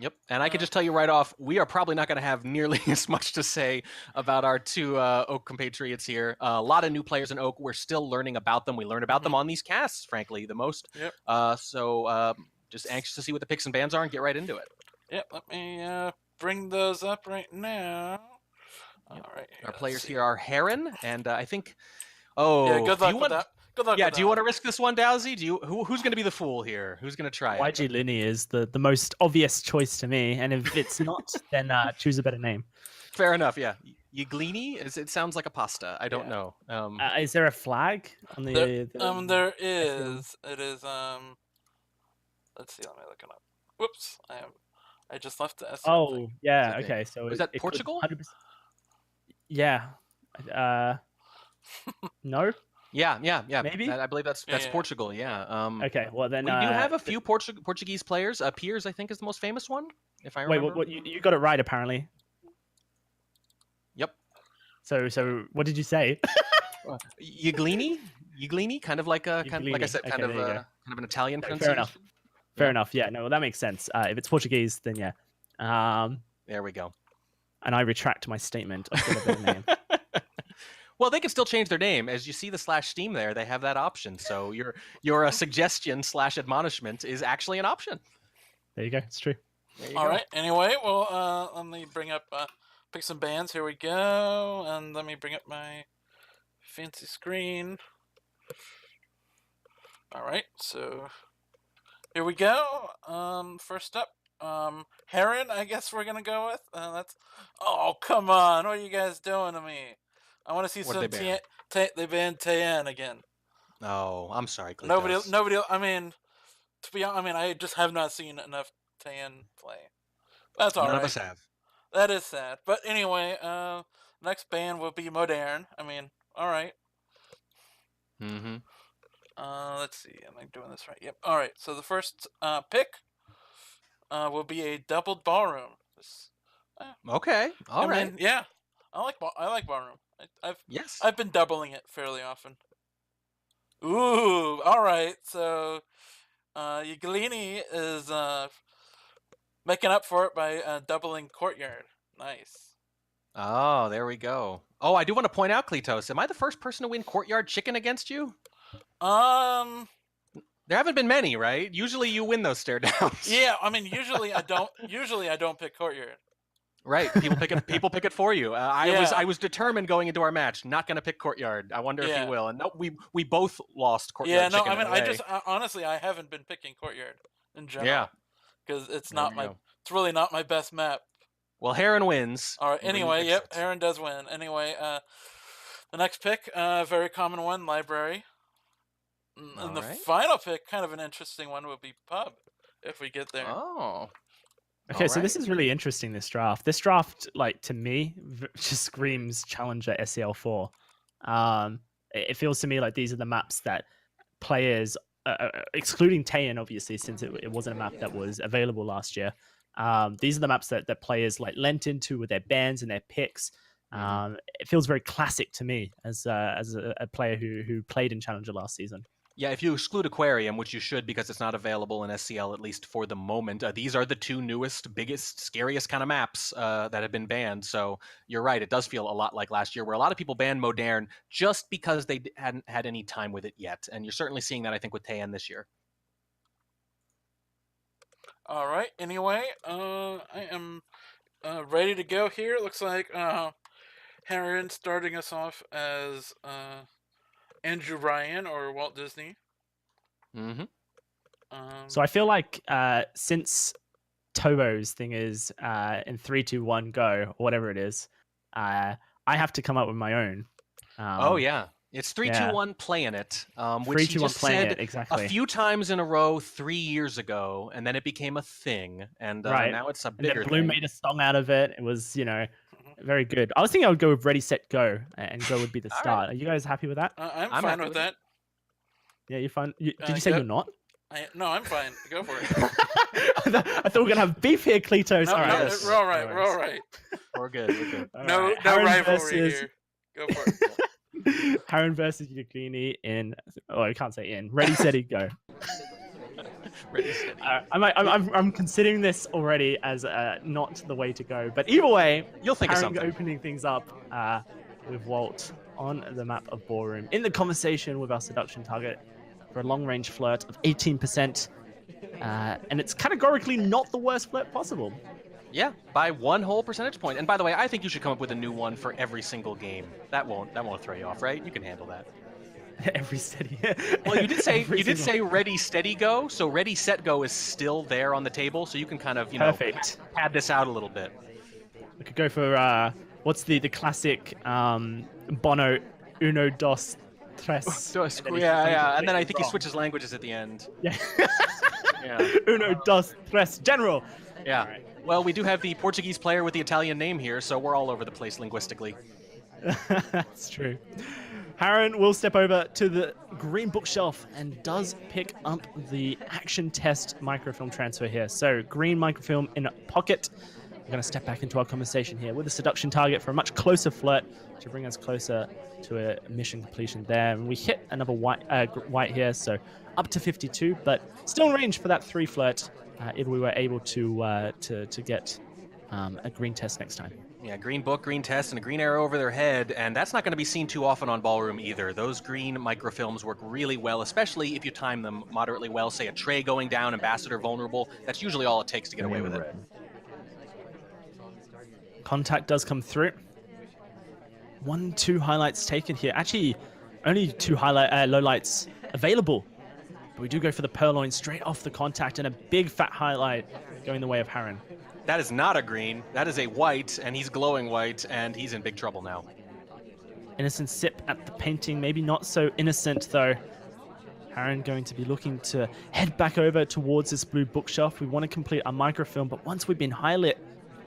Yep, and I can just tell you right off, we are probably not going to have nearly as much to say about our two Oak compatriots here. A lot of new players in Oak. We're still learning about them. We learn about them on these casts, frankly, the most. Yep. So just anxious to see what the picks and bans are and get right into it. Yep, let me bring those up right now. Yep. All right. Our players here are Harren, and I think... Oh, yeah, good luck with that. Good luck. Yeah, do you want to risk this one, Dowsy? Who's going to be the fool here? Who's going to try it? Yglini is the most obvious choice to me, and if it's not, then choose a better name. Fair enough. Yeah, Yglini. It sounds like a pasta. I don't know. Is there a flag on the? There is. It is. Let's see. Let me look it up. Whoops. I just left the. Oh yeah. Okay. So is that Portugal? Yeah. No. Yeah. Maybe. I believe that's Portugal. Yeah. Okay. Well, then we do have a few Portuguese players. Piers, I think, is the most famous one. If I remember. Wait, what? You got it right, apparently. Yep. So what did you say? Yglini, kind of like a like I said, kind of an Italian pronunciation. Fair enough. Yeah. No, well, that makes sense. If it's Portuguese, then yeah. There we go. And I retract my statement of the better name. Well, they can still change their name. As you see the /Steam there, they have that option. So your suggestion / admonishment is actually an option. There you go. It's true. All right. Anyway, well, let me bring up pick some bands. Here we go, and let me bring up my fancy screen. All right. So here we go. First up, Harren. I guess we're gonna go with. That's. Oh, come on! What are you guys doing to me? I want to see some. They banned Tayan again. Oh, I'm sorry, Klitos. Nobody. I mean, to be honest, I just have not seen enough Tayan play. That's all right. None of us have. That is sad. But anyway, next band will be Modern. All right. Mm-hmm. Let's see. Am I doing this right? Yep. All right. So the first pick will be a doubled ballroom. Okay. All right. Yeah. I like ballroom. I've been doubling it fairly often. Ooh, all right. So, Yglini is making up for it by doubling courtyard. Nice. Oh, there we go. Oh, I do want to point out, Klitos, am I the first person to win courtyard chicken against you? There haven't been many, right? Usually you win those stare downs. Yeah, usually I don't. Usually I don't pick courtyard. Right, people pick it for you. I was determined going into our match, not going to pick courtyard. I wonder if you will. And no, we both lost courtyard. Yeah, no, honestly I haven't been picking courtyard in general. Yeah, because it's really not my best map. Well, Harren wins. All right. Anyway, yep, Harren does win. Anyway, the next pick, very common one, library. And the final pick, kind of an interesting one, would be pub, if we get there. Oh. Okay, so this is really interesting, this draft. This draft, like, to me, just screams Challenger SEL4. It feels to me like these are the maps that players, excluding Tayan, obviously, since it wasn't a map that was available last year, these are the maps that players, like, lent into with their bans and their picks. It feels very classic to me as a player who played in Challenger last season. Yeah, if you exclude Aquarium, which you should because it's not available in SCL, at least for the moment, these are the two newest, biggest, scariest kind of maps that have been banned. So you're right, it does feel a lot like last year, where a lot of people banned Modern just because they hadn't had any time with it yet. And you're certainly seeing that, I think, with Tayan this year. All right, anyway, I am ready to go here. It looks like Harren starting us off as... Andrew Ryan or Walt Disney. Mm-hmm. So I feel like since Tobo's thing is in 3, 2, 1, go, or whatever it is, I have to come up with my own. Oh yeah, it's 3, 2, 1, playing it. 3, 2, 1, playing it, exactly. A few times in a row 3 years ago, and then it became a thing, and now it's a bigger. And Bloom made a song out of it. It was, very good. I was thinking I would go with Ready, Set, Go, and Go would be the start. Right. Are you guys happy with that? I'm fine with that. Yeah, you're fine. Did you say you're not? No, I'm fine. Go for it. I thought we were going to have beef here, Klitos. No, we're all right. We're all right. We're good. No rivalry here. Go for it. Harren versus Yglini in... Oh, I can't say in. Ready, Set, Go. Ready, steady. I'm considering this already as not the way to go. But either way, You'll think of Harren something. opening things up with Walt on the map of Ballroom in the conversation with our seduction target for a long-range flirt of 18%. And it's categorically not the worst flirt possible. Yeah, by 1 whole percentage point. And by the way, I think you should come up with a new one for every single game. That won't throw you off, right? You can handle that. Every steady. Well, you did say ready, steady, go. So ready, set, go is still there on the table. So you can kind of pad this out a little bit. We could go for what's the classic Bono uno dos tres. Yeah. And then I think he switches languages at the end. Yeah. Yeah. Uno dos tres, General. Yeah. Right. Well, we do have the Portuguese player with the Italian name here, so we're all over the place linguistically. That's true. Harren will step over to the green bookshelf and does pick up the action test microfilm transfer here. So green microfilm in a pocket. We're going to step back into our conversation here with a seduction target for a much closer flirt to bring us closer to a mission completion there. And we hit another white here, so up to 52, but still in range for that 3 flirt if we were able to get a green test next time. Yeah, green book, green test, and a green arrow over their head, and that's not going to be seen too often on Ballroom either. Those green microfilms work really well, especially if you time them moderately well. Say a tray going down, ambassador vulnerable. That's usually all it takes to get away with it. Contact does come through. 2 highlights taken here. Actually, only 2 lowlights available. But we do go for the purloin straight off the contact, and a big fat highlight going the way of Harren. That is not a green. That is a white, and he's glowing white, and he's in big trouble now. Innocent sip at the painting. Maybe not so innocent, though. Harren going to be looking to head back over towards this blue bookshelf. We want to complete our microfilm, but once we've been highlit,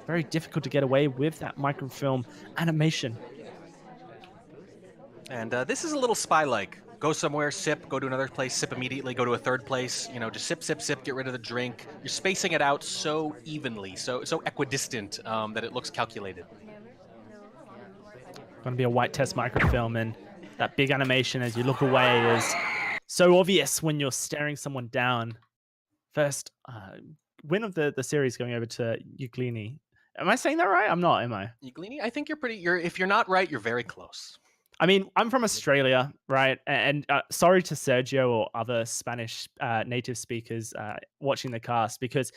very difficult to get away with that microfilm animation. And this is a little spy-like. Go somewhere, sip, go to another place, sip immediately, go to a third place. You know, just sip, sip, sip, get rid of the drink. You're spacing it out so evenly, so equidistant that it looks calculated. Going to be a white test microfilm, and that big animation as you look away is so obvious when you're staring someone down. First win of the series going over to Yglini. Am I saying that right? I'm not, am I? Yglini, I think if you're not right, you're very close. I mean, I'm from Australia, right? And sorry to Sergio or other Spanish native speakers watching the cast, because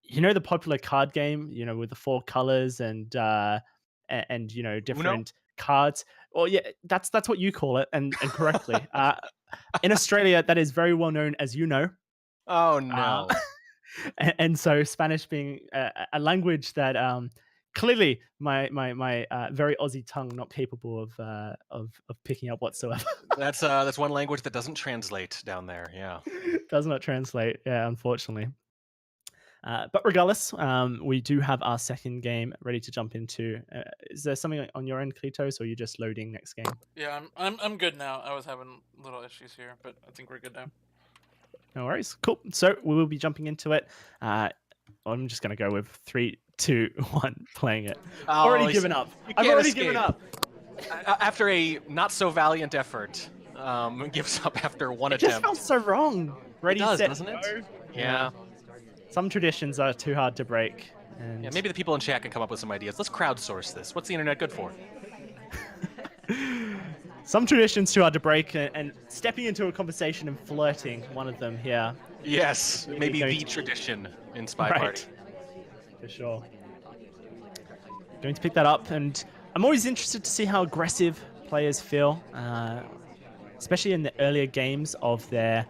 you know the popular card game, you know, with the 4 colors and you know, different cards. Well, yeah, that's what you call it, and correctly. In Australia, that is very well known as Oh no. And so Spanish being a language that clearly my very Aussie tongue not capable of picking up whatsoever. That's one language that doesn't translate down there. Yeah, does not translate. Yeah, unfortunately. But regardless, we do have our second game ready to jump into. Is there something on your end, Klitos, or are you just loading next game? Yeah, I'm good now. I was having little issues here, but I think we're good now. No worries. Cool. So we will be jumping into it. I'm just going to go with 3, 2, 1, playing it. Already given up. I've already given up. After a not so valiant effort, gives up after one attempt. It just felt so wrong. Ready, set, doesn't it? go. Yeah. Some traditions are too hard to break. And... yeah, maybe the people in chat can come up with some ideas. Let's crowdsource this. What's the internet good for? Some traditions too hard to break, and stepping into a conversation and flirting, one of them here. Yes, maybe the tradition in SpyParty. Right. For sure. Going to pick that up, and I'm always interested to see how aggressive players feel, especially in the earlier games of their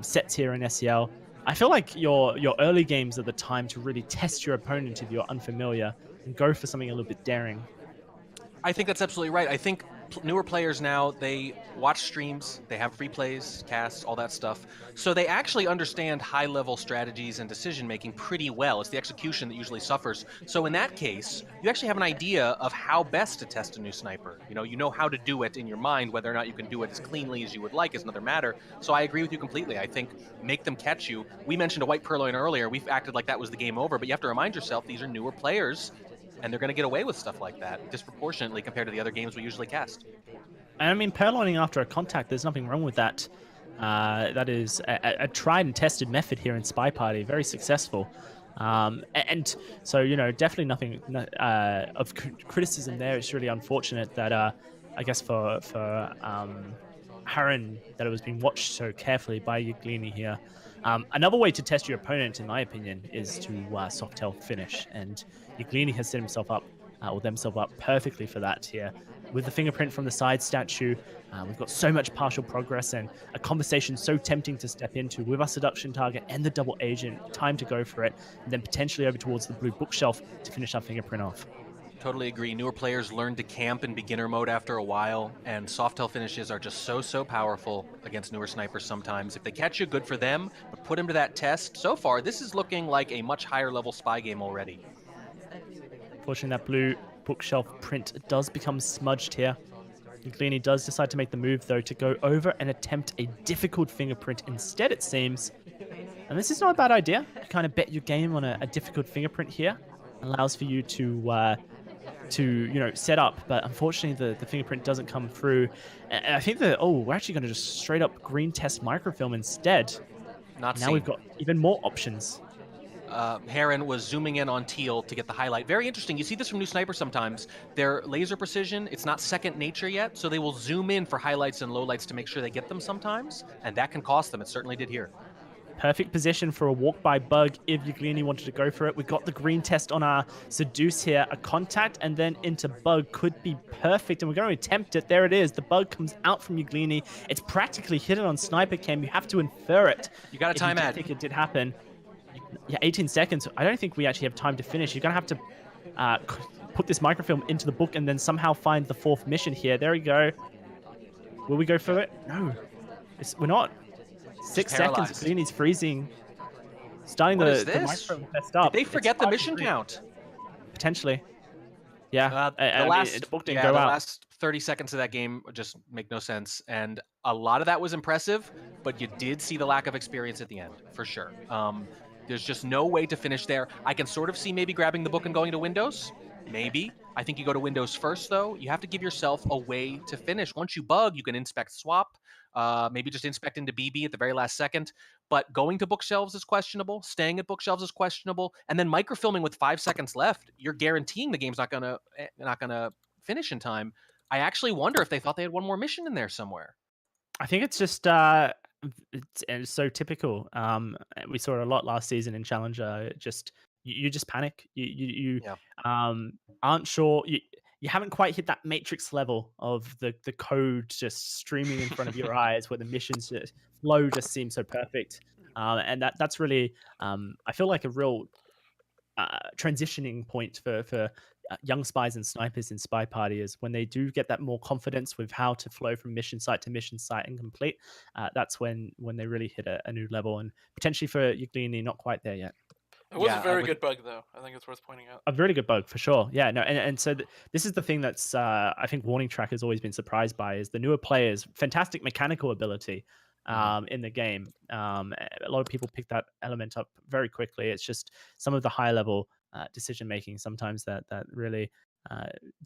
sets here in SEL. I feel like your early games are the time to really test your opponent if you're unfamiliar and go for something a little bit daring. I think that's absolutely right. I think newer players now, they watch streams, they have replays, casts, all that stuff. So they actually understand high-level strategies and decision-making pretty well. It's the execution that usually suffers. So in that case, you actually have an idea of how best to test a new sniper. You know how to do it in your mind. Whether or not you can do it as cleanly as you would like is another matter. So I agree with you completely. I think make them catch you. We mentioned a white purloin earlier. We've acted like that was the game over, but you have to remind yourself these are newer players, and they're going to get away with stuff like that disproportionately compared to the other games we usually cast. I mean, purloining after a contact, there's nothing wrong with that. That is a tried and tested method here in SpyParty, very successful. And so, definitely nothing of criticism there. It's really unfortunate that, I guess, for Harren, that it was being watched so carefully by Yglini here. Another way to test your opponent, in my opinion, is to soft tail finish. And Yglini has set himself up, or themselves up perfectly for that here. With the fingerprint from the side statue, we've got so much partial progress and a conversation so tempting to step into with our seduction target and the double agent. Time to go for it, and then potentially over towards the blue bookshelf to finish our fingerprint off. Totally agree. Newer players learn to camp in beginner mode after a while, and soft tail finishes are just so powerful against newer snipers sometimes. If they catch you, good for them, but put them to that test. So far, this is looking like a much higher level spy game already. Fortunately, that blue bookshelf print does become smudged here. Yglini does decide to make the move, though, to go over and attempt a difficult fingerprint instead, it seems. And this is not a bad idea. You kind of bet your game on a difficult fingerprint here. Allows for you to set up, but unfortunately the fingerprint doesn't come through. And I think that, we're actually going to just straight up green test microfilm instead. Now we've got even more options. Harren was zooming in on teal to get the highlight. Very interesting. You see this from new snipers sometimes. Their laser precision, it's not second nature yet, so they will zoom in for highlights and lowlights to make sure they get them sometimes, and that can cost them. It certainly did here. Perfect position for a walk-by bug if Yglini wanted to go for it. We've got the green test on our seduce here. A contact and then into bug could be perfect, and we're going to attempt it. There it is. The bug comes out from Yglini. It's practically hidden on sniper cam. You have to infer it. You got a time ad. I think it did happen. Yeah, 18 seconds. I don't think we actually have time to finish. You're going to have to put this microfilm into the book and then somehow find the fourth mission here. There we go. Will we go for it? No. We're not. 6 seconds. Yglini's freezing. Starting the microfilm test up. Did they forget the mission count? Potentially. Yeah. The last 30 seconds of that game just make no sense. And a lot of that was impressive, but you did see the lack of experience at the end, for sure. There's just no way to finish there. I can sort of see maybe grabbing the book and going to Windows. Maybe. I think you go to Windows first, though. You have to give yourself a way to finish. Once you bug, you can inspect swap. Maybe just inspect into BB at the very last second. But going to bookshelves is questionable. Staying at bookshelves is questionable. And then microfilming with 5 seconds left, you're guaranteeing the game's not gonna finish in time. I actually wonder if they thought they had one more mission in there somewhere. I think it's just it's so typical. We saw it a lot last season in Challenger. You just panic. You aren't sure. You haven't quite hit that matrix level of the code just streaming in front of your eyes, where the missions flow just seem so perfect. And that's really I feel like a real transitioning point for young spies and snipers in SpyParty is when they do get that more confidence with how to flow from mission site to mission site and complete. That's when they really hit a new level, and potentially for Yglini, not quite there yet. It was a very good bug, though. I think it's worth pointing out. A really good bug, for sure. Yeah, no, and so this is the thing that's I think Warning Track has always been surprised by, is the newer players' fantastic mechanical ability in the game. A lot of people pick that element up very quickly. It's just some of the high level decision making sometimes that really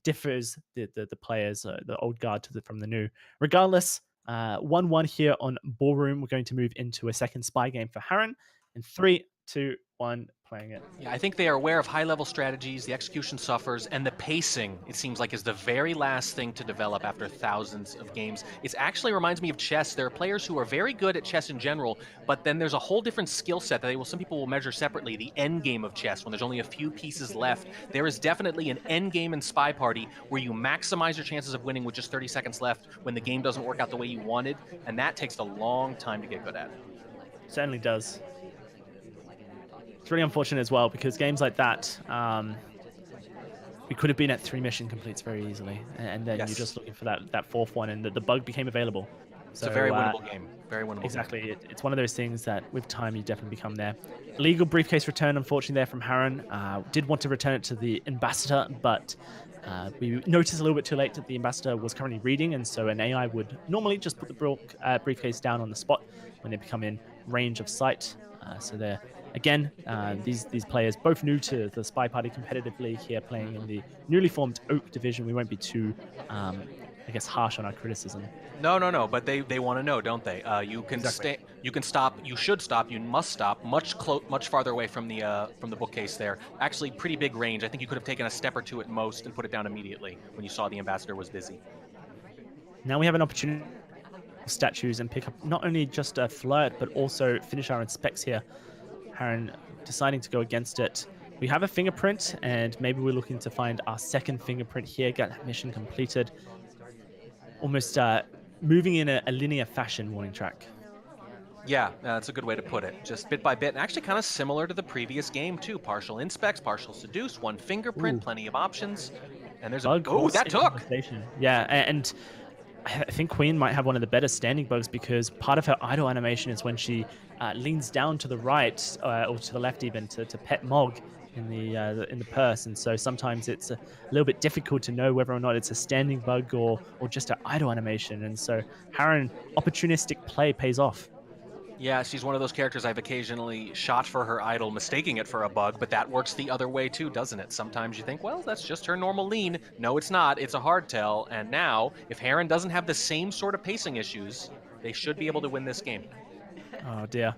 differs the players, the old guard from the new. Regardless, 1-1 here on Ballroom. We're going to move into a second spy game for Harren in 3, 2, 1, playing it. Yeah, I think they are aware of high-level strategies, the execution suffers, and the pacing, it seems like, is the very last thing to develop after thousands of games. It actually reminds me of chess. There are players who are very good at chess in general, but then there's a whole different skill set that some people will measure separately, the end game of chess, when there's only a few pieces left. There is definitely an end game in SpyParty where you maximize your chances of winning with just 30 seconds left when the game doesn't work out the way you wanted, and that takes a long time to get good at. Certainly does. It's really unfortunate as well, because games like that, we could have been at 3 mission completes very easily, and then you're just looking for that fourth one, and the bug became available. It's a very winnable game. Very winnable. Exactly. It's one of those things that with time you definitely become there. Illegal briefcase return, unfortunately, there from Harren. Did want to return it to the ambassador, but we noticed a little bit too late that the ambassador was currently reading, and so an AI would normally just put the briefcase down on the spot when they become in range of sight. So they're again, these players, both new to the SpyParty competitive league here, playing in the newly formed Oak division. We won't be too I guess, harsh on our criticism. No. But they want to know, don't they? You can Exactly. stay. You can stop. You should stop. You must stop. Much farther away from the bookcase there. Actually, pretty big range. I think you could have taken a step or two at most and put it down immediately when you saw the ambassador was busy. Now we have an opportunity to statues and pick up not only just a flirt, but also finish our inspects here. Harren deciding to go against it. We have a fingerprint, and maybe we're looking to find our second fingerprint here, get that mission completed. Almost moving in a linear fashion, Warning Track. Yeah, that's a good way to put it. Just bit by bit, and actually kind of similar to the previous game too. Partial inspects, partial seduce, one fingerprint, plenty of options. And there's a that took. Yeah, and I think Queen might have one of the better standing bugs because part of her idle animation is when she leans down to the right or to the left even to pet Mog in the purse, and so sometimes it's a little bit difficult to know whether or not it's a standing bug or just an idle animation. And so Harren opportunistic play pays off. Yeah, she's one of those characters I've occasionally shot for her idol, mistaking it for a bug, but that works the other way too, doesn't it? Sometimes you think, well, that's just her normal lean. No, it's not. It's a hardtail. And now, if Harren doesn't have the same sort of pacing issues, they should be able to win this game. Oh dear.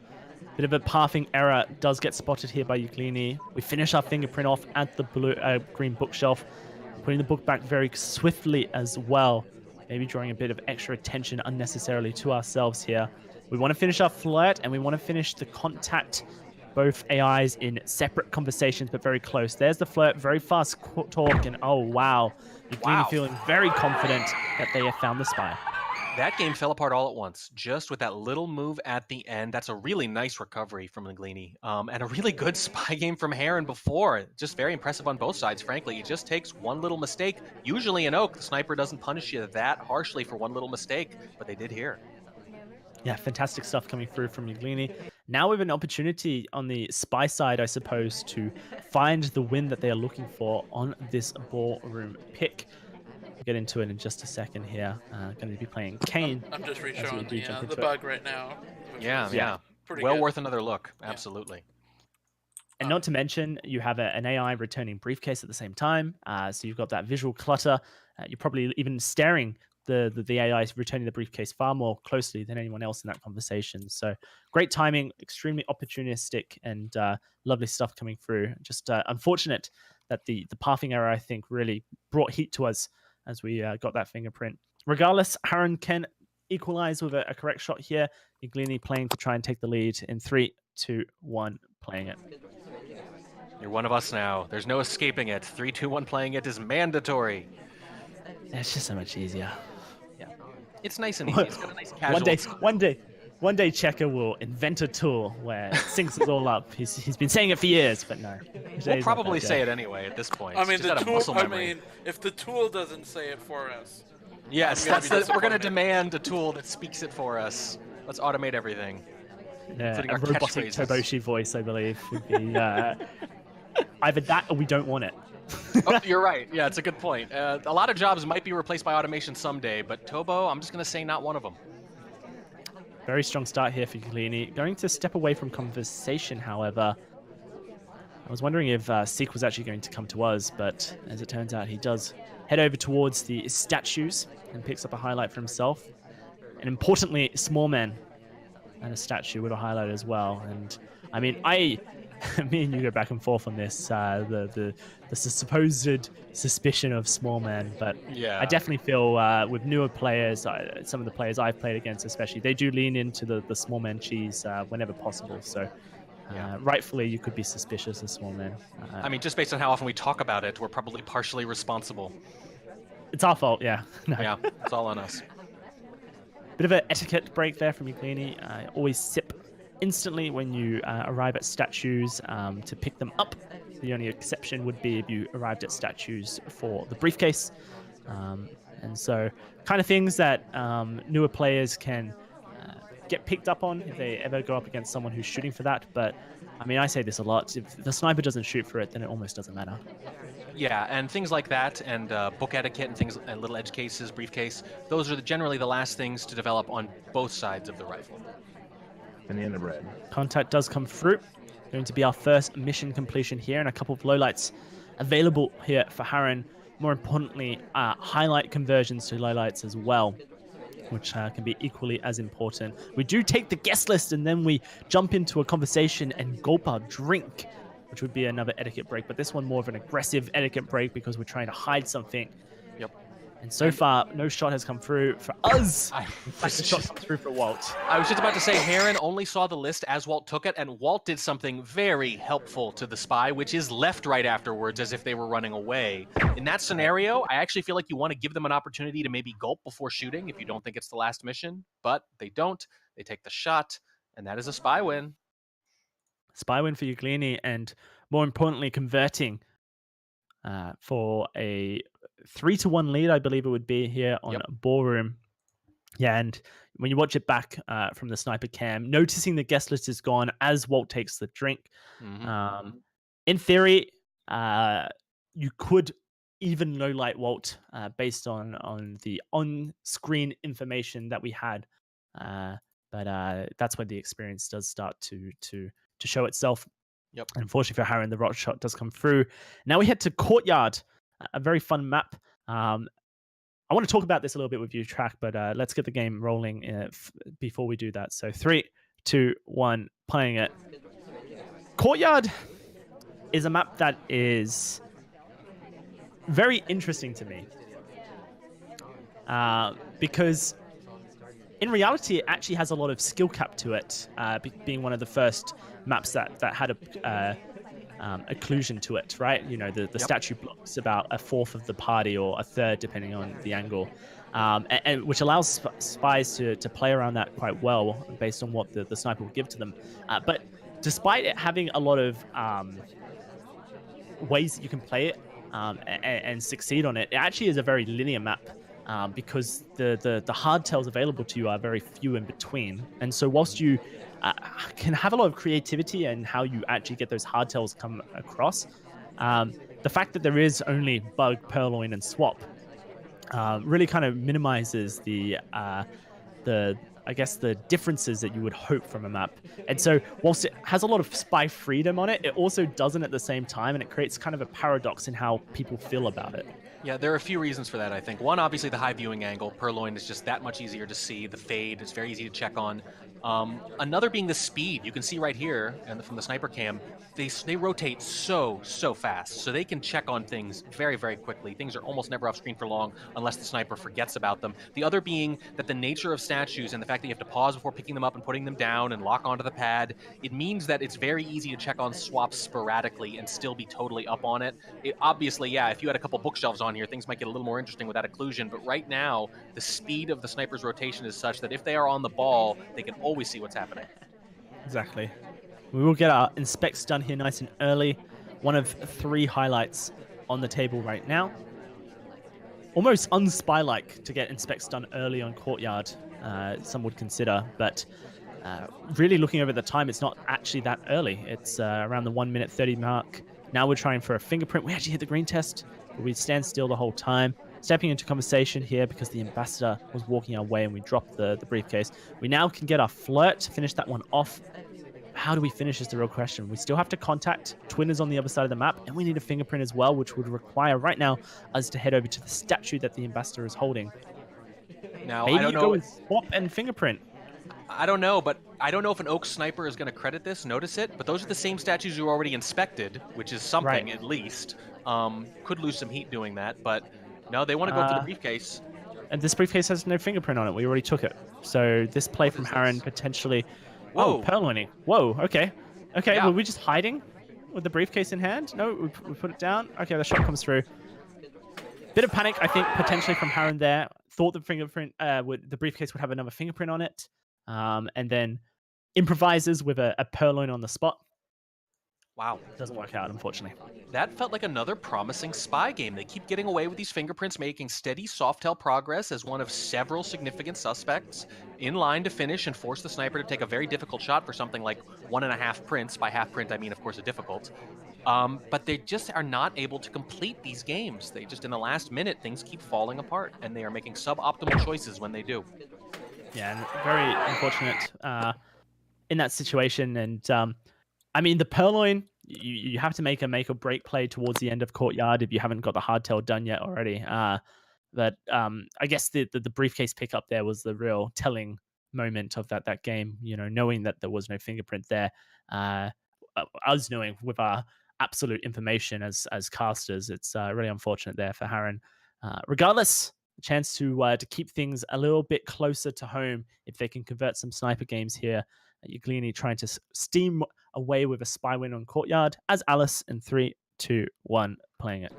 Bit of a pathing error does get spotted here by Yglini. We finish our fingerprint off at the green bookshelf, putting the book back very swiftly as well. Maybe drawing a bit of extra attention unnecessarily to ourselves here. We want to finish our flirt, and we want to finish the contact. Both AIs in separate conversations, but very close. There's the flirt, very fast talk, and oh wow. Yglini feeling very confident that they have found the spy. That game fell apart all at once, just with that little move at the end. That's a really nice recovery from Yglini, and a really good spy game from Harren before. Just very impressive on both sides, frankly. It just takes one little mistake. Usually in Oak, the sniper doesn't punish you that harshly for one little mistake, but they did here. Yeah, fantastic stuff coming through from Yglini. Now we have an opportunity on the spy side, I suppose, to find the win that they are looking for on this ballroom pick. We'll get into it in just a second here. Going to be playing Kane. I'm just re-showing the bug right now. Yeah. Well worth another look. Absolutely. And not to mention, you have an AI returning briefcase at the same time. So you've got that visual clutter. You're probably even staring the AI is returning the briefcase far more closely than anyone else in that conversation. So great timing, extremely opportunistic, and lovely stuff coming through. Just unfortunate that the pathing error, I think, really brought heat to us as we got that fingerprint. Regardless, Harren can equalize with a correct shot here. Yglini playing to try and take the lead in 3, 2, 1, playing it. You're one of us now. There's no escaping it. 3, 2, 1 playing it is mandatory. It's just so much easier. It's nice and easy. It's got a nice casual. One day, Checker will invent a tool where it syncs us all up. He's been saying it for years, but no. We'll probably say it anyway at this point. I mean, if the tool doesn't say it for us. Yes, we're going to demand a tool that speaks it for us. Let's automate everything. Yeah, a robotic Toboshi voice, I believe, would be either that or we don't want it. Oh, you're right. Yeah, it's a good point. A lot of jobs might be replaced by automation someday, but Tobo, I'm just going to say not one of them. Very strong start here for Yglini. Going to step away from conversation, however. I was wondering if Seek was actually going to come to us, but as it turns out, he does head over towards the statues and picks up a highlight for himself. And importantly, Small Man and a statue with a highlight as well. And I mean, me and you go back and forth on this, the supposed suspicion of Small Man, but yeah. I definitely feel with newer players, some of the players I've played against especially, they do lean into the Small Man cheese whenever possible. So rightfully, you could be suspicious of Small Man. I mean, just based on how often we talk about it, we're probably partially responsible. It's our fault, yeah. No. Yeah, it's all on us. Bit of an etiquette break there from Yglini. Always sip instantly when you arrive at statues to pick them up. The only exception would be if you arrived at statues for the briefcase. And so kind of things that newer players can get picked up on if they ever go up against someone who's shooting for that. But I mean, I say this a lot. If the sniper doesn't shoot for it, then it almost doesn't matter. Yeah, and things like that, and book etiquette and things, and little edge cases, briefcase, those are generally the last things to develop on both sides of the rifle. And the red. Contact does come through. Going to be our first mission completion here, and a couple of lowlights available here for Harren. more importantly, highlight conversions to lowlights as well, which can be equally as important. We do take the guest list and then we jump into a conversation and gulp our drink, which would be another etiquette break, but this one more of an aggressive etiquette break because we're trying to hide something. Yep. And so far, no shot has come through for us. I In fact, the shot comes through for Walt. I was just about to say, Harren only saw the list as Walt took it, and Walt did something very helpful to the spy, which is left right afterwards as if they were running away. In that scenario, I actually feel like you want to give them an opportunity to maybe gulp before shooting if you don't think it's the last mission, but they don't. They take the shot, and that is a spy win. Spy win for Yglini, and more importantly, converting for a 3-1 lead, I believe it would be here on Ballroom. Yeah, and when you watch it back from the sniper cam, noticing the guest list is gone as Walt takes the drink. In theory, you could even low light Walt based on the on-screen information that we had, but that's when the experience does start to show itself. Yep. Unfortunately for Harren, the rock shot does come through. Now we head to Courtyard, a very fun map. I want to talk about this a little bit with you, Track, but let's get the game rolling before we do that. So 3, 2, 1, playing it. Courtyard is a map that is very interesting to me because in reality, it actually has a lot of skill cap to it, being one of the first maps that had a occlusion to it, right? You know, the statue blocks about a fourth of the party or a third, depending on the angle, and which allows spies to play around that quite well based on what the sniper will give to them. But despite it having a lot of ways that you can play it and succeed on it, it actually is a very linear map. Because the hardtails available to you are very few in between. And so whilst you can have a lot of creativity in how you actually get those hardtails come across, the fact that there is only bug, purloin, and swap really kind of minimizes the differences that you would hope from a map. And so whilst it has a lot of spy freedom on it, it also doesn't at the same time, and it creates kind of a paradox in how people feel about it. Yeah, there are a few reasons for that, I think. One, obviously, the high viewing angle. Purloin is just that much easier to see. The fade is very easy to check on. Another being the speed. You can see right here, and from the sniper cam, they rotate so fast, so they can check on things very, very quickly. Things are almost never off screen for long unless the sniper forgets about them. The other being that the nature of statues and the fact that you have to pause before picking them up and putting them down and lock onto the pad, it means that it's very easy to check on swaps sporadically and still be totally up on it. Obviously, yeah, if you had a couple bookshelves on here, things might get a little more interesting with that occlusion, but right now, the speed of the sniper's rotation is such that if they are on the ball, they can always see what's happening. Exactly. We will get our inspects done here nice and early. One of 3 highlights on the table right now. Almost unspy-like to get inspects done early on Courtyard, some would consider, but really looking over the time, it's not actually that early. It's around the 1 minute 30 mark. Now we're trying for a fingerprint. We actually hit the green test, but we stand still the whole time. Stepping into conversation here because the ambassador was walking our way and we dropped the briefcase. We now can get our flirt to finish that one off. How do we finish is the real question. We still have to contact. Twin is on the other side of the map, and we need a fingerprint as well, which would require right now us to head over to the statue that the ambassador is holding. Now, Maybe I don't you know. go with swap and fingerprint. I don't know, but I don't know if an Oak sniper is going to credit this, notice it, but those are the same statues you already inspected, which is something at least. Could lose some heat doing that, but no, they want to go for the briefcase. And this briefcase has no fingerprint on it. We already took it. So this play from Harren potentially... Whoa. Oh, purloining. Whoa, okay. Okay, Yeah. were we just hiding with the briefcase in hand? No, we put it down. Okay, the shot comes through. Bit of panic, I think, potentially from Harren there. Thought the fingerprint, the briefcase would have another fingerprint on it. And then improvises with a purloin on the spot. Wow. Doesn't work out, unfortunately. That felt like another promising spy game. They keep getting away with these fingerprints, making steady soft-tail progress as one of several significant suspects in line to finish and force the sniper to take a very difficult shot for something like 1.5 prints. By half print, I mean, of course, a difficult. But they just are not able to complete these games. They just, in the last minute, things keep falling apart, and they are making suboptimal choices when they do. Yeah, and very unfortunate in that situation. And I mean, the purloin, you have to make a make or break play towards the end of Courtyard if you haven't got the hardtail done yet already. But I guess the briefcase pickup there was the real telling moment of that game. Knowing that there was no fingerprint there, us knowing with our absolute information as casters, it's really unfortunate there for Harren. Regardless, a chance to keep things a little bit closer to home if they can convert some sniper games here. Yglini trying to steam away with a spy win on Courtyard as Alice in 3, 2, 1 playing it.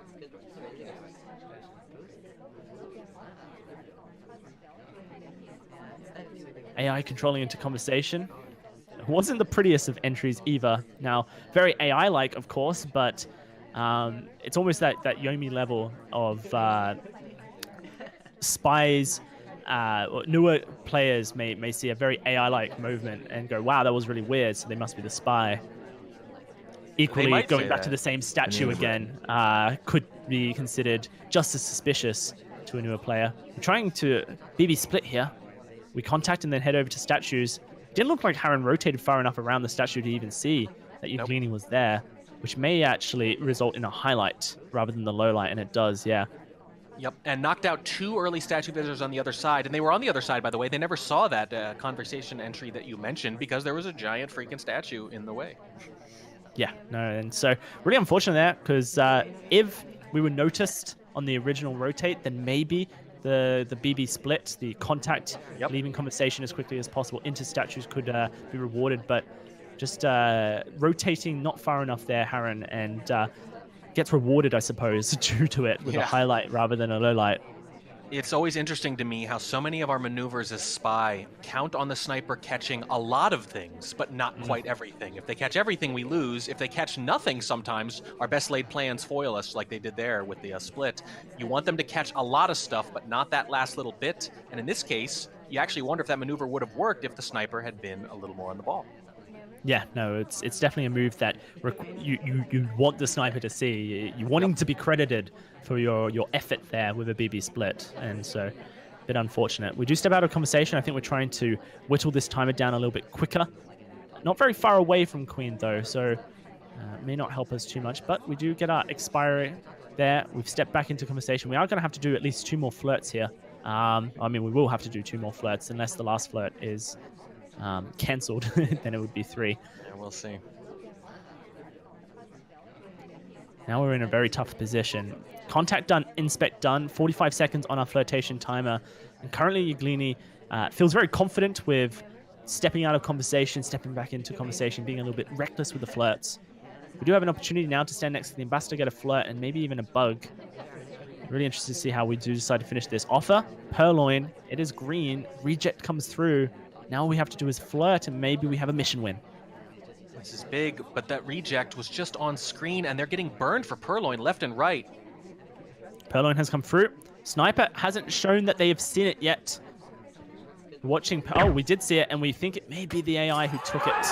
AI controlling into conversation. It wasn't the prettiest of entries either. Now, very AI-like, of course, but it's almost that Yomi level of spies. Newer players may see a very AI-like movement and go, wow, that was really weird, so they must be the spy. Equally, going back to the same statue again could be considered just as suspicious to a newer player. We're trying to BB split here. We contact and then head over to statues. Didn't look like Harren rotated far enough around the statue to even see that Yglini was there, which may actually result in a highlight rather than the low light, and it does, yeah. Yep, and knocked out 2 early statue visitors on the other side, and they were on the other side, by the way. They never saw that conversation entry that you mentioned because there was a giant freaking statue in the way. Yeah, no, and so really unfortunate there because if we were noticed on the original rotate, then maybe the BB split, the contact, leaving conversation as quickly as possible into statues could be rewarded, but just rotating not far enough there, Harren, and gets rewarded, I suppose, due to it with a highlight rather than a low light. It's always interesting to me how so many of our maneuvers as spy count on the sniper catching a lot of things, but not quite everything. If they catch everything, we lose. If they catch nothing, sometimes our best laid plans foil us like they did there with the split. You want them to catch a lot of stuff, but not that last little bit. And in this case, you actually wonder if that maneuver would have worked if the sniper had been a little more on the ball. Yeah, no, it's definitely a move that you want the sniper to see. You want him to be credited for your effort there with a BB split, and so a bit unfortunate. We do step out of conversation. I think we're trying to whittle this timer down a little bit quicker. Not very far away from Queen though, so may not help us too much, but we do get our expiry there. We've stepped back into conversation. We are going to have to do at least 2 more flirts here. I mean, we will have to do 2 more flirts unless the last flirt is cancelled. Then it would be 3. Yeah, we'll see. Now we're in a very tough position. Contact done, inspect done, 45 seconds on our flirtation timer. And currently Yglini feels very confident with stepping out of conversation, stepping back into conversation, being a little bit reckless with the flirts. We do have an opportunity now to stand next to the ambassador, get a flirt, and maybe even a bug. Really interested to see how we do decide to finish this. Offer, Purloin, it is green, reject comes through. Now all we have to do is flirt, and maybe we have a mission win. This is big, but that reject was just on screen, and they're getting burned for Purloin left and right. Purloin has come through. Sniper hasn't shown that they have seen it yet. Watching, oh, we did see it, and we think it may be the AI who took it.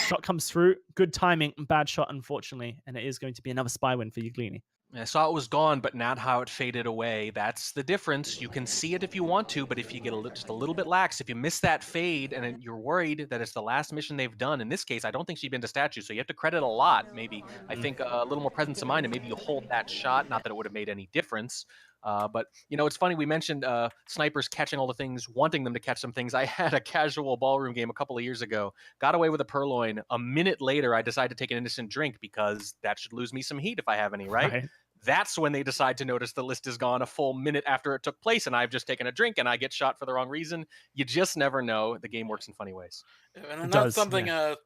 Shot comes through. Good timing, bad shot, unfortunately, and it is going to be another spy win for Yglini. I saw it was gone, but not how it faded away. That's the difference. You can see it if you want to, but if you get just a little bit lax, if you miss that fade and you're worried that it's the last mission they've done, in this case, I don't think she'd been to statue, so you have to credit a lot, maybe. I think a little more presence of mind, and maybe you hold that shot. Not that it would have made any difference. But, you know, it's funny, we mentioned snipers catching all the things, wanting them to catch some things. I had a casual ballroom game a couple of years ago, got away with a Purloin. A minute later, I decided to take an innocent drink because that should lose me some heat if I have any, right? That's when they decide to notice the list is gone a full minute after it took place, and I've just taken a drink and I get shot for the wrong reason. You just never know. The game works in funny ways. And not something a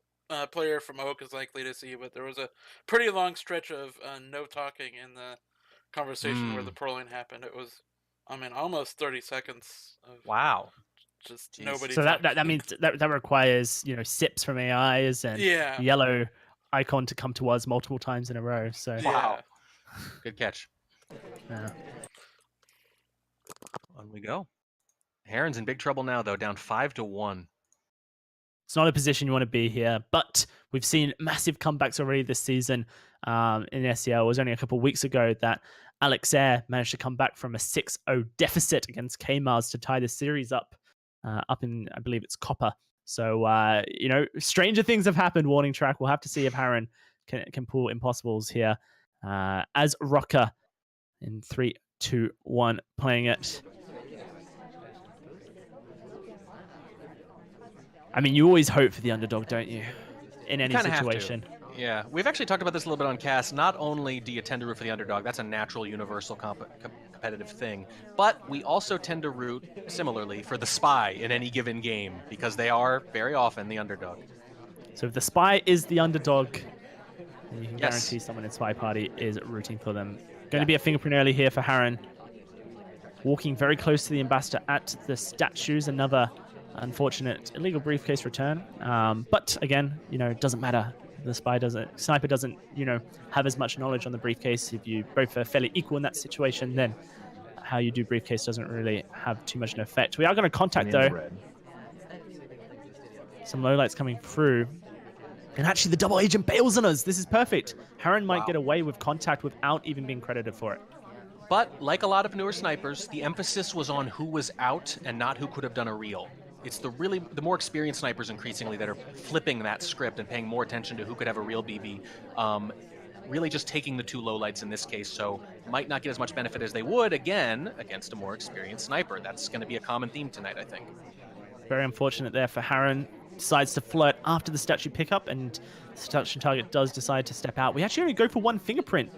player from Oak is likely to see, but there was a pretty long stretch of no talking in the conversation where the Purloin happened. It was, I mean, almost 30 seconds. Of just nobody. So that means that requires, you know, sips from AIs and yellow icon to come to us multiple times in a row. So wow. Good catch. Yeah. On we go. Harren's in big trouble now, though, down 5-1. It's not a position you want to be here, but we've seen massive comebacks already this season in SEL. It was only a couple of weeks ago that Alex Air managed to come back from a 6-0 deficit against K-Mars to tie the series up in, I believe it's Copper. So, you know, stranger things have happened, Warning Track. We'll have to see if Harren can pull impossibles here. As Rocker in 3, 2, 1, playing it. I mean, you always hope for the underdog, don't you? In any situation. Yeah, we've actually talked about this a little bit on cast. Not only do you tend to root for the underdog, that's a natural, universal competitive thing, but we also tend to root similarly for the spy in any given game because they are very often the underdog. So if the spy is the underdog, then you can guarantee someone in SpyParty is rooting for them. Going to be a fingerprint early here for Harren. Walking very close to the ambassador at the statues. Another unfortunate illegal briefcase return. But again, it doesn't matter. The sniper doesn't, have as much knowledge on the briefcase. If you both are fairly equal in that situation, then how you do briefcase doesn't really have too much an effect. We are going to contact though. Some lowlights coming through. And actually the double agent bails on us. This is perfect. Harren might get away with contact without even being credited for it. But like a lot of newer snipers, the emphasis was on who was out and not who could have done a reel. It's the more experienced snipers increasingly that are flipping that script and paying more attention to who could have a real BB. Really just taking the two lowlights in this case, so might not get as much benefit as they would, again, against a more experienced sniper. That's going to be a common theme tonight, I think. Very unfortunate there for Harren. Decides to flirt after the statue pickup, and the statue target does decide to step out. We actually only go for one fingerprint.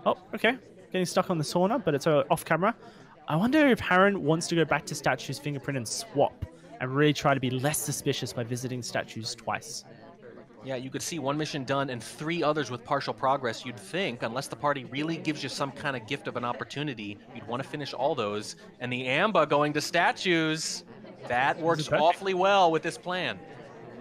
Oh, okay. Getting stuck on the sauna, but it's off camera. I wonder if Harren wants to go back to statue's fingerprint and swap and really try to be less suspicious by visiting statues twice. Yeah, you could see one mission done and 3 others with partial progress. You'd think, unless the party really gives you some kind of gift of an opportunity, you'd want to finish all those. And the Amba going to statues, that works awfully well with this plan.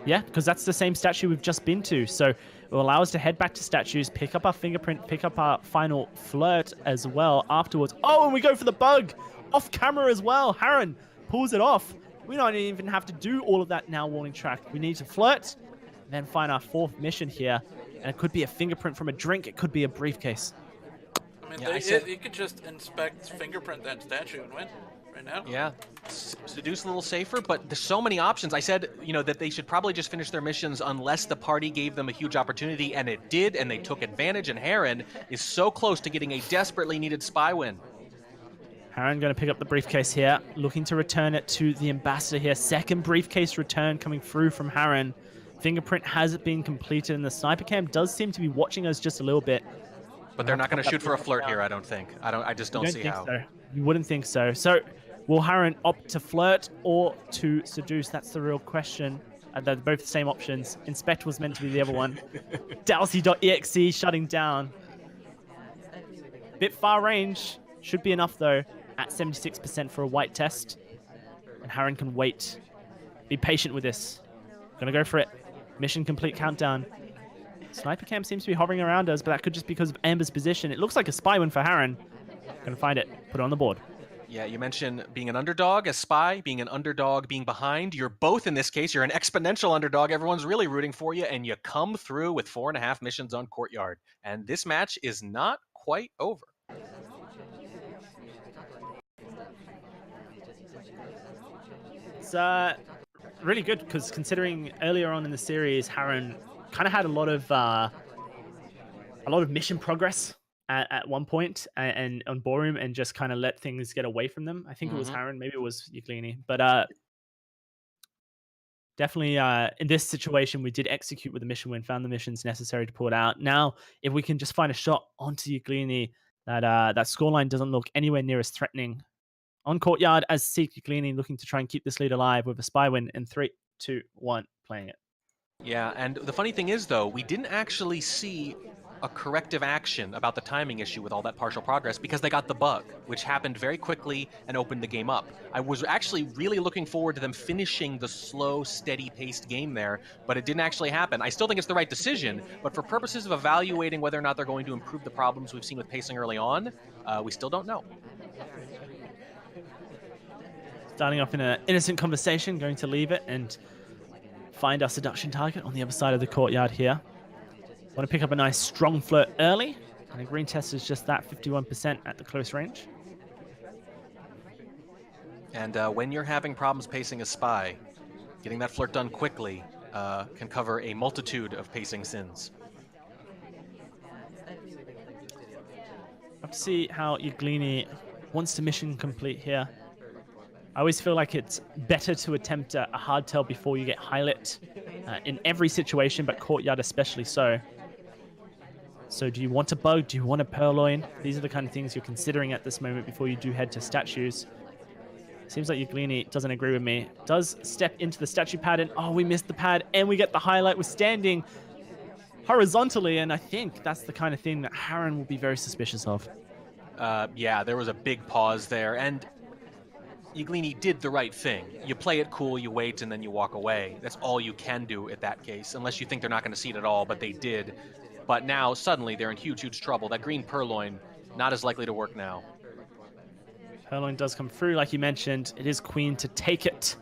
Yeah, because that's the same statue we've just been to. So it will allow us to head back to statues, pick up our fingerprint, pick up our final flirt as well afterwards. Oh, and we go for the bug off camera as well. Harren pulls it off. We don't even have to do all of that now warning track. We need to flirt and then find our 4th mission here. And it could be a fingerprint from a drink. It could be a briefcase. I mean, you could just inspect fingerprint that statue and win. Right now. Yeah, seduce a little safer, but there's so many options. I said, that they should probably just finish their missions unless the party gave them a huge opportunity, and it did, and they took advantage, and Harren is so close to getting a desperately needed spy win. Harren going to pick up the briefcase here, looking to return it to the ambassador here. 2nd briefcase return coming through from Harren. Fingerprint has been completed, and the sniper cam does seem to be watching us just a little bit. But they're not going to shoot for a flirt here, I don't think. I just don't see how. So. You wouldn't think so. So will Harren opt to flirt or to seduce? That's the real question. They're both the same options. Inspect was meant to be the other one. Dalsy.exe shutting down. Bit far range. Should be enough, though, at 76% for a white test. And Harren can wait. Be patient with this. Gonna go for it. Mission complete countdown. Sniper cam seems to be hovering around us, but that could just be because of Amber's position. It looks like a spy win for Harren. Gonna find it. Put it on the board. Yeah, you mentioned being an underdog as spy, being an underdog, being behind. You're both in this case. You're an exponential underdog. Everyone's really rooting for you, and you come through with 4.5 missions on Courtyard. And this match is not quite over. It's really good because considering earlier on in the series, Harren kind of had a lot of mission progress at one point and on Ballroom, and just kind of let things get away from them. I think it was Harren, maybe it was Yglini, but definitely in this situation we did execute with the mission win, found the missions necessary to pull it out. Now if we can just find a shot onto Yglini, that scoreline doesn't look anywhere near as threatening. On Courtyard as Seek Yglini looking to try and keep this lead alive with a spy win in 3, 2, 1, playing it. Yeah, and the funny thing is, though, we didn't actually see a corrective action about the timing issue with all that partial progress because they got the bug, which happened very quickly and opened the game up. I was actually really looking forward to them finishing the slow, steady-paced game there, but it didn't actually happen. I still think it's the right decision, but for purposes of evaluating whether or not they're going to improve the problems we've seen with pacing early on, we still don't know. Starting off in an innocent conversation, going to leave it and find our seduction target on the other side of the Courtyard here. Want to pick up a nice strong flirt early, and a green test is just that, 51% at the close range. And when you're having problems pacing a spy, getting that flirt done quickly can cover a multitude of pacing sins. have to see how Yglini wants to mission complete here. I always feel like it's better to attempt a hardtail before you get highlight in every situation, but courtyard especially so. So do you want a bug? Do you want a purloin? These are the kind of things you're considering at this moment before you do head to statues. Seems like Yglini doesn't agree with me. Does step into the statue pad, and oh, we missed the pad, and we get the highlight. We're standing horizontally, and I think that's the kind of thing that Harren will be very suspicious of. Yeah, there was a big pause there, and Yglini did the right thing. You play it cool, you wait, and then you walk away. That's all you can do at that case, unless you think they're not going to see it at all, but they did. But now, suddenly, they're in huge, huge trouble. That green purloin, not as likely to work now. Purloin does come through, like you mentioned. It is Queen to take it.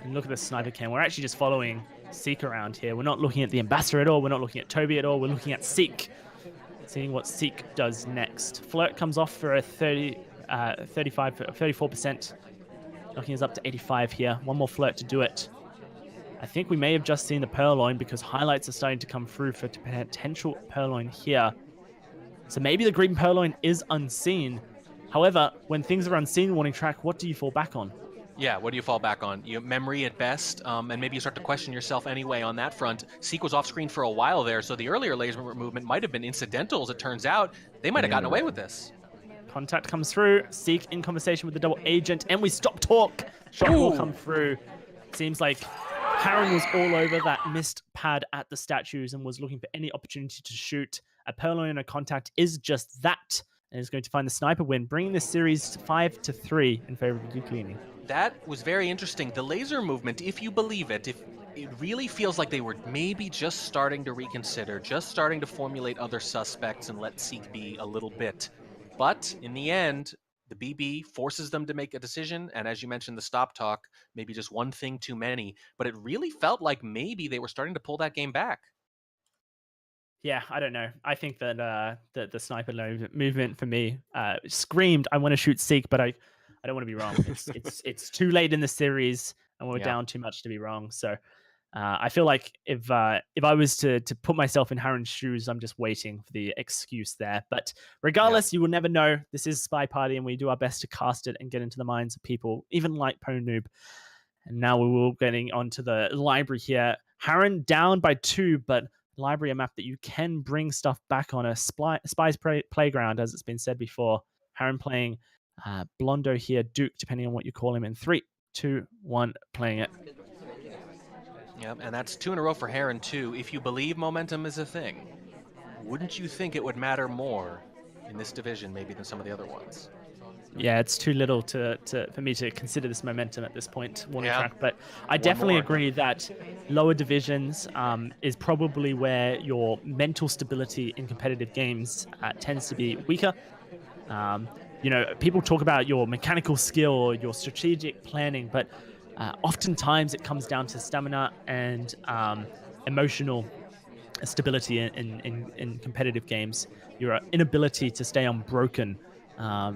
And look at the sniper cam. We're actually just following Seek around here. We're not looking at the Ambassador at all. We're not looking at Toby at all. We're looking at Seek. Seeing what Seek does next. Flirt comes off for a 34%. Knocking us up to 85 here. One more Flirt to do it. I think we may have just seen the Purloin because highlights are starting to come through for potential Purloin here. So maybe the green Purloin is unseen. However, when things are unseen, warning track, what do you fall back on? Yeah, what do you fall back on? Memory at best, and maybe you start to question yourself anyway on that front. Seek was off screen for a while there, so the earlier laser movement might have been incidental, as it turns out. They might have gotten away with this. Contact comes through. Seek in conversation with the double agent, and we stop talk. Shot will come through. Seems like Harren was all over that missed pad at the statues and was looking for any opportunity to shoot. A Purloin and a contact is just that, and is going to find the sniper win, bringing this series 5-3 in favor of Yglini. That was very interesting. The laser movement, if you believe it, if it really feels like they were maybe just starting to reconsider, just starting to formulate other suspects and let Seek be a little bit. But in the end, the BB forces them to make a decision, and as you mentioned, the stop talk, maybe just one thing too many, but it really felt like maybe they were starting to pull that game back. Yeah, I don't know. I think that the sniper movement for me screamed, I want to shoot Seek, but I don't want to be wrong. It's too late in the series, and we're down too much to be wrong. So I feel like if I was to put myself in Harren's shoes, I'm just waiting for the excuse there. But regardless, you will never know. This is SpyParty, and we do our best to cast it and get into the minds of people, even like Noob. And now we will getting onto the library here. Harren down by 2, but library, a map that you can bring stuff back on, a spy's playground, as it's been said before. Harren playing Blondo here, Duke, depending on what you call him, in 3, 2, 1, playing it. Yep, and that's 2 in a row for Harren too. If you believe momentum is a thing, wouldn't you think it would matter more in this division maybe than some of the other ones? Yeah, it's too little for me to consider this momentum at this point, warning track. But I definitely agree that lower divisions is probably where your mental stability in competitive games tends to be weaker. People talk about your mechanical skill or your strategic planning, but oftentimes it comes down to stamina and emotional stability in competitive games. Your inability to stay unbroken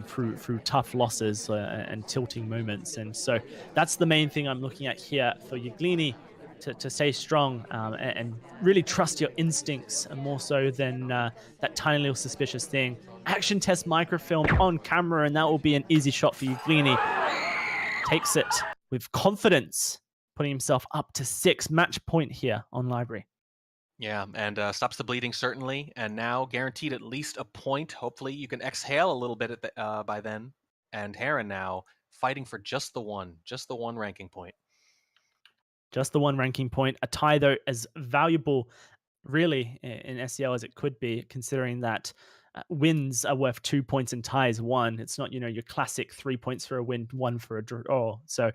through tough losses and tilting moments. And so that's the main thing I'm looking at here for Yglini, to stay strong and really trust your instincts more so than that tiny little suspicious thing. Action test microfilm on camera, and that will be an easy shot for Yglini. Takes it with confidence, putting himself up to 6. Match point here on Library. Yeah, and stops the bleeding, certainly, and now guaranteed at least a point. Hopefully you can exhale a little bit by then. And Harren now fighting for just the one ranking point. Just the one ranking point. A tie, though, as valuable, really, in SEL as it could be, considering that wins are worth 2 points and ties 1. It's not, your classic 3 points for a win, 1 for a draw. So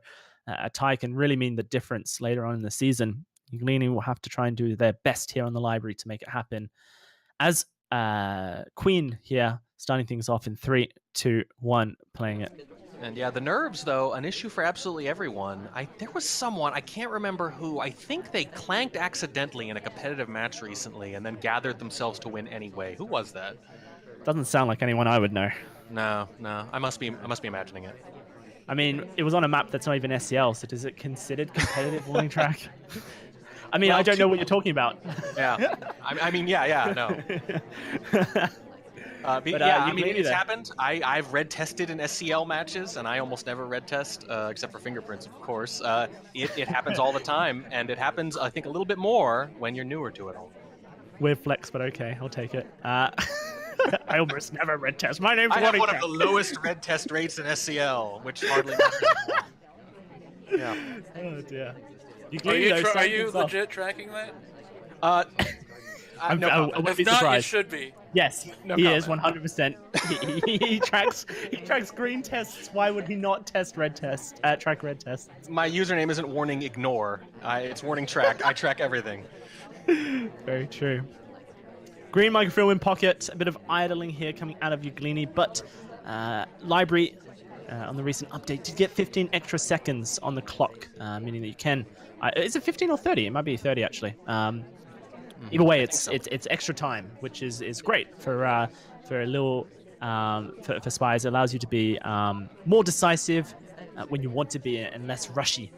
a tie can really mean the difference later on in the season. Yglini will have to try and do their best here on the Library to make it happen. As Queen here, starting things off in 3, 2, 1, playing it. And yeah, the nerves, though, an issue for absolutely everyone. There was someone, I can't remember who, I think they clanked accidentally in a competitive match recently and then gathered themselves to win anyway. Who was that? Doesn't sound like anyone I would know. No, I must be imagining it. I mean, it was on a map that's not even SEL, so does it considered competitive warning track? I mean, I don't know what you're talking about. Yeah. No. But But, yeah, I mean, Yglini it's there. happened. I've red tested in SCL matches, and I almost never red test, except for fingerprints, of course. It happens all the time, and it happens, I think, a little bit more when you're newer to it all. Weird flex, but okay, I'll take it. I almost never red test. My name's I have Ronnie one of Crack. the lowest red test rates in SCL, which hardly matters at all. Yeah. Oh dear. Are Yglini, you though, are starting you things off. legit tracking that? No I comment. wouldn't If be not, you surprised. should be. Yes, No he is comment. 100%. He tracks green tests. Why would he not test red tests? Track red tests. My username isn't warning ignore. It's warning track. I track everything. Very true. Green microfilm in pocket. A bit of idling here coming out of Yglini, but Library on the recent update did get 15 extra seconds on the clock, meaning that you can. Is it 15 or 30? It might be 30 actually. Either way, it's extra time, which is great for a little for spies. It allows you to be more decisive when you want to be and less rushy,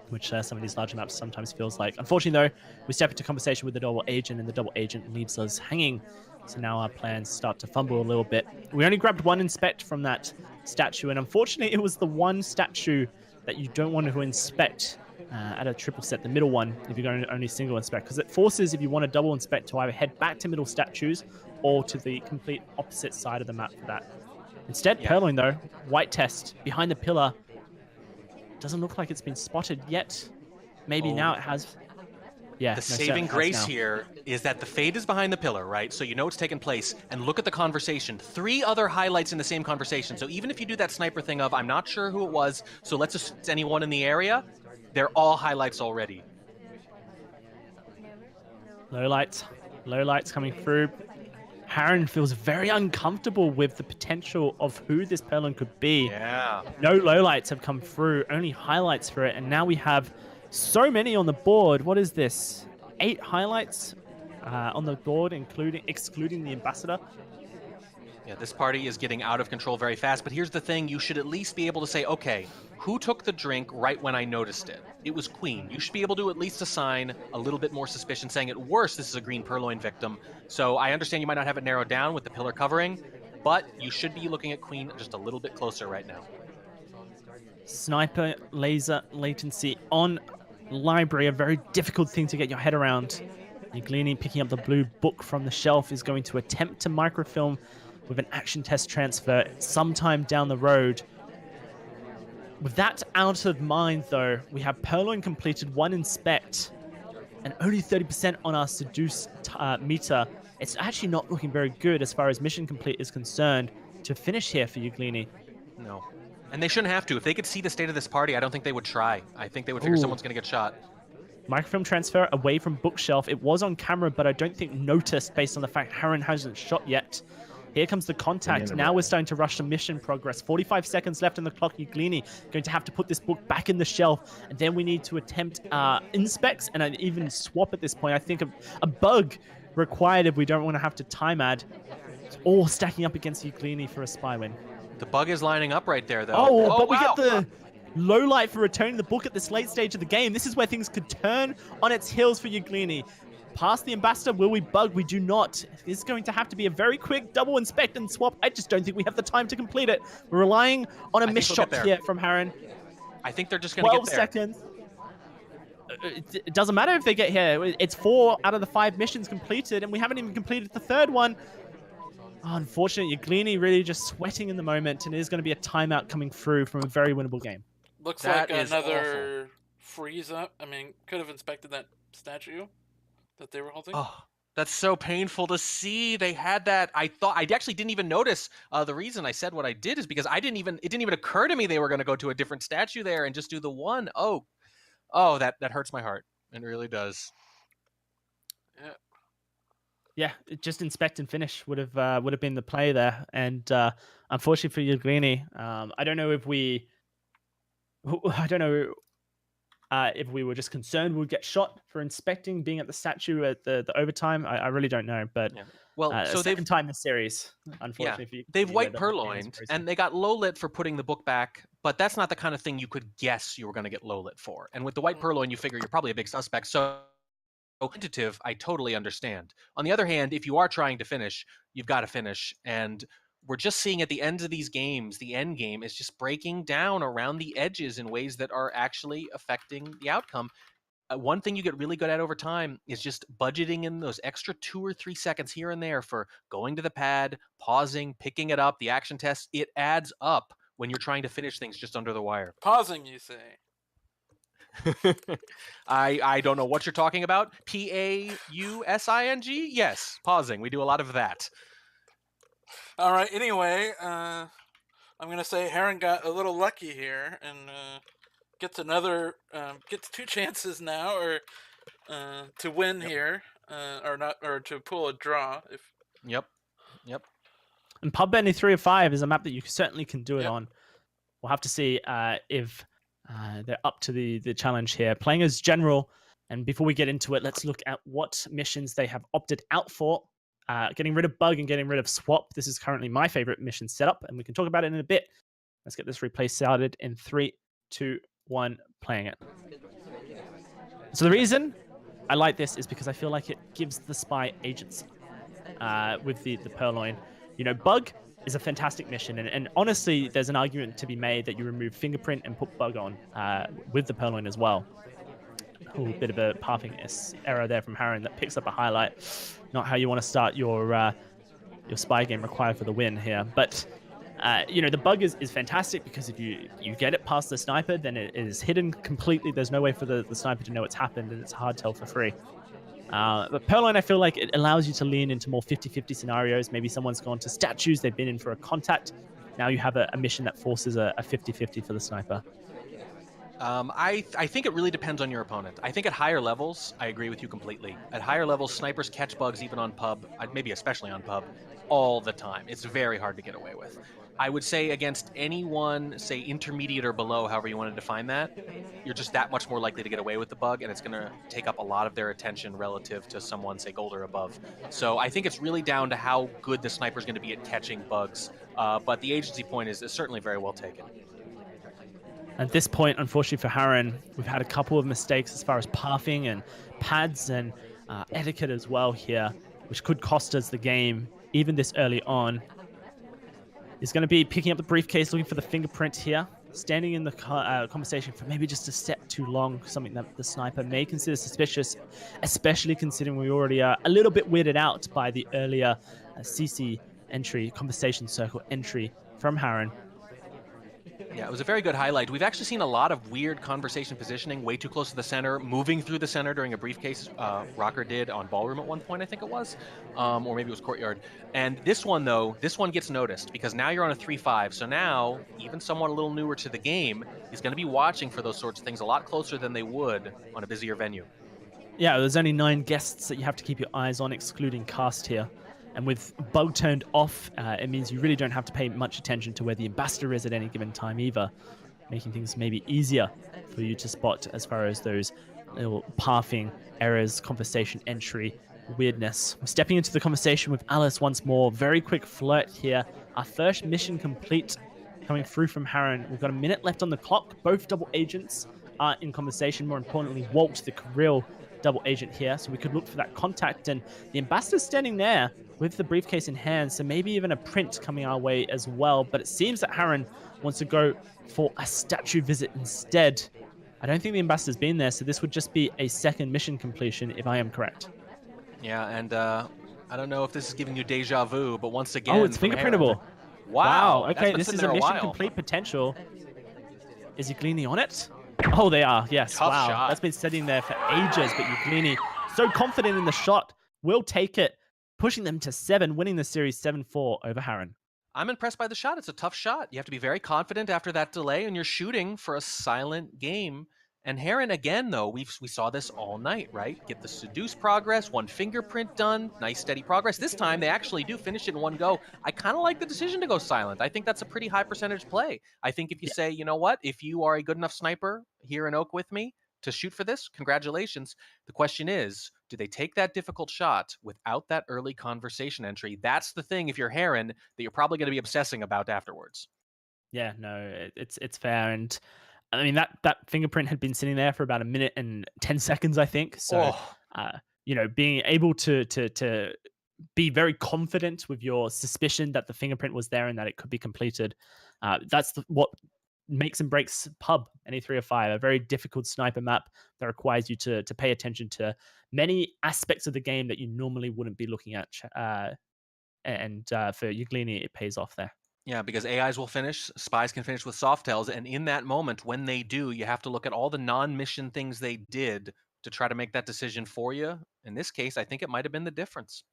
which some of these larger maps sometimes feels like. Unfortunately, though, we step into conversation with the double agent, and the double agent leaves us hanging. So now our plans start to fumble a little bit. We only grabbed one inspect from that statue, and unfortunately, it was the one statue that you don't want to inspect at a triple set, the middle one, if you're going to only single inspect, because it forces, if you want to double inspect, to either head back to middle statues or to the complete opposite side of the map for that. Instead, Purloin, though, white test behind the pillar. Doesn't look like it's been spotted yet. Maybe now it has. Yeah. The saving grace here is that the fade is behind the pillar, right? So you know it's taken place. And look at the conversation. 3 other highlights in the same conversation. So even if you do that sniper thing of, I'm not sure who it was, so let's assume it's anyone in the area, they're all highlights already. Low lights coming through. Harren feels very uncomfortable with the potential of who this Purloin could be. Yeah. No lowlights have come through, only highlights for it, and now we have so many on the board. What is this? 8 highlights on the board, excluding the ambassador. Yeah, this party is getting out of control very fast, but here's the thing, you should at least be able to say, okay, who took the drink right when I noticed it? It was Queen. You should be able to at least assign a little bit more suspicion, saying at worst this is a green Purloin victim. So I understand you might not have it narrowed down with the pillar covering, but you should be looking at Queen just a little bit closer right now. Sniper laser latency on Library, a very difficult thing to get your head around. Yglini picking up the blue book from the shelf is going to attempt to microfilm with an action test transfer sometime down the road. With that out of mind, though, we have Purloin completed 1 inspect and only 30% on our seduce meter. It's actually not looking very good as far as mission complete is concerned to finish here for Yglini. No. And they shouldn't have to. If they could see the state of this party, I don't think they would try. I think they would figure someone's going to get shot. Microfilm transfer away from bookshelf. It was on camera, but I don't think noticed based on the fact Harren hasn't shot yet. Here comes the contact. Now we're starting to rush the mission progress. 45 seconds left on the clock. Yglini going to have to put this book back in the shelf. And then we need to attempt inspects and even swap at this point. I think a bug required if we don't want to have to time add. It's all stacking up against Yglini for a spy win. The bug is lining up right there, though. Oh, but we get the low light for returning the book at this late stage of the game. This is where things could turn on its heels for Yglini. Past the ambassador, will we bug? We do not. It's going to have to be a very quick double inspect and swap. I just don't think we have the time to complete it. We're relying on a miss shot here from Harren. I think they're just going to get there. 12 seconds. It doesn't matter if they get here. It's 4 out of the 5 missions completed, and we haven't even completed the 3rd one. Oh, unfortunately, Yglini really just sweating in the moment, and it is going to be a timeout coming through from a very winnable game. Looks That like is another freeze up. I mean, could have inspected that statue that they were holding. Oh, that's so painful to see. They had that. I actually didn't even notice. The reason I said what I did is because it didn't even occur to me they were going to go to a different statue there and just do the one. Oh, that hurts my heart. It really does. Yeah. Yeah, just inspect and finish would have been the play there, and unfortunately for Yglini, I don't know if we were just concerned we'd get shot for inspecting, being at the statue at the overtime. I really don't know, but Yeah. Well, so second time this series, unfortunately. Yeah, for they've Yglini, white where the whole game is purloined, frozen. and they got low lit for putting the book back, but that's not the kind of thing you could guess you were going to get low lit for. And with the white purloin, you figure you're probably a big suspect, so tentative, I totally understand. On the other hand, if you are trying to finish, you've got to finish. And we're just seeing at the end of these games, the end game is just breaking down around the edges in ways that are actually affecting the outcome. One thing you get really good at over time is just budgeting in those extra 2 or 3 seconds here and there for going to the pad, pausing, picking it up, the action test. It adds up when you're trying to finish things just under the wire. Pausing, you say? I don't know what you're talking about. Pausing? Yes, pausing. We do a lot of that. All right. Anyway, I'm gonna say Harren got a little lucky here and gets gets 2 chances now, or to win here, or not, or to pull a draw. If Yep. And Pub Bendy 3 of 5 is a map that you certainly can do it Yep. on. We'll have to see if they're up to the challenge here. Playing as General, and before we get into it, let's look at what missions they have opted out for. Getting rid of Bug and getting rid of Swap. This is currently my favorite mission setup, and we can talk about it in a bit. Let's get this replay started in 3, 2, 1, playing it. So the reason I like this is because I feel like it gives the spy agency with the Purloin. You know, Bug is a fantastic mission, and honestly, there's an argument to be made that you remove Fingerprint and put Bug on with the Purloin as well. A bit of a pathing error there from Harren that picks up a highlight. Not how you want to start your spy game required for the win here. But, you know, the Bug is fantastic because if you get it past the sniper, then it is hidden completely. There's no way for the sniper to know what's happened, and it's a hard tell for free. But Purloin, I feel like it allows you to lean into more 50-50 scenarios. Maybe someone's gone to statues, they've been in for a contact. Now you have a mission that forces a 50-50 for the sniper. I think it really depends on your opponent. I think at higher levels, I agree with you completely. At higher levels, snipers catch bugs even on pub, maybe especially on pub, all the time. It's very hard to get away with. I would say against anyone, say intermediate or below, however you want to define that, you're just that much more likely to get away with the bug, and it's going to take up a lot of their attention relative to someone, say, gold or above. So I think it's really down to how good the sniper's going to be at catching bugs. But the agency point is certainly very well taken. At this point, unfortunately for Harren, we've had a couple of mistakes as far as pathing and pads and etiquette as well here, which could cost us the game even this early on. He's going to be picking up the briefcase, looking for the fingerprint here, standing in the conversation for maybe just a step too long, something that the sniper may consider suspicious, especially considering we already are a little bit weirded out by the earlier CC entry, conversation circle entry from Harren. Yeah, it was a very good highlight. We've actually seen a lot of weird conversation positioning, way too close to the center, moving through the center during a briefcase. Rocker did on Ballroom at one point, I think it was, or maybe it was Courtyard. And this one, though, gets noticed because now you're on a 3-5. So now, even someone a little newer to the game is going to be watching for those sorts of things a lot closer than they would on a busier venue. Yeah, there's only 9 guests that you have to keep your eyes on, excluding cast here. And with Bug turned off, it means you really don't have to pay much attention to where the ambassador is at any given time either, making things maybe easier for you to spot as far as those little pathing errors, conversation entry, weirdness. We're stepping into the conversation with Alice once more. Very quick flirt here. Our first mission complete coming through from Harren. We've got a minute left on the clock. Both double agents are in conversation. More importantly, Walt, the real double agent here, so we could look for that contact, and the ambassador's standing there with the briefcase in hand, so maybe even a print coming our way as well. But it seems that Harren wants to go for a statue visit instead. I don't think the ambassador's been there, so this would just be a second mission completion if I am correct. Yeah, and I don't know if this is giving you deja vu, but once again, it's fingerprintable. Wow. Okay, this is a mission complete potential. Is Yglini on it? Oh, they are. Yes. Tough wow. shot. That's been sitting there for ages, but Yglini so confident in the shot, will take it, pushing them to 7, winning the series 7-4 over Harren. I'm impressed by the shot. It's a tough shot. You have to be very confident after that delay, and you're shooting for a silent game. And Harren, again, though, we saw this all night, right? Get the seduce progress, 1 fingerprint done, nice steady progress. This time, they actually do finish it in 1 go. I kind of like the decision to go silent. I think that's a pretty high percentage play. I think if you say, you know what, if you are a good enough sniper here in Oak with me to shoot for this, congratulations. The question is, do they take that difficult shot without that early conversation entry? That's the thing, if you're Harren, that you're probably going to be obsessing about afterwards. Yeah, no, it's fair. And I mean, that fingerprint had been sitting there for about 1 minute and 10 seconds, I think. So being able to be very confident with your suspicion that the fingerprint was there and that it could be completed. That's what makes and breaks Pub NE305, a very difficult sniper map that requires you to pay attention to many aspects of the game that you normally wouldn't be looking at. And for Yglini, it pays off there. Yeah, because AIs will finish, spies can finish with soft tells, and in that moment, when they do, you have to look at all the non-mission things they did to try to make that decision for you. In this case, I think it might have been the difference.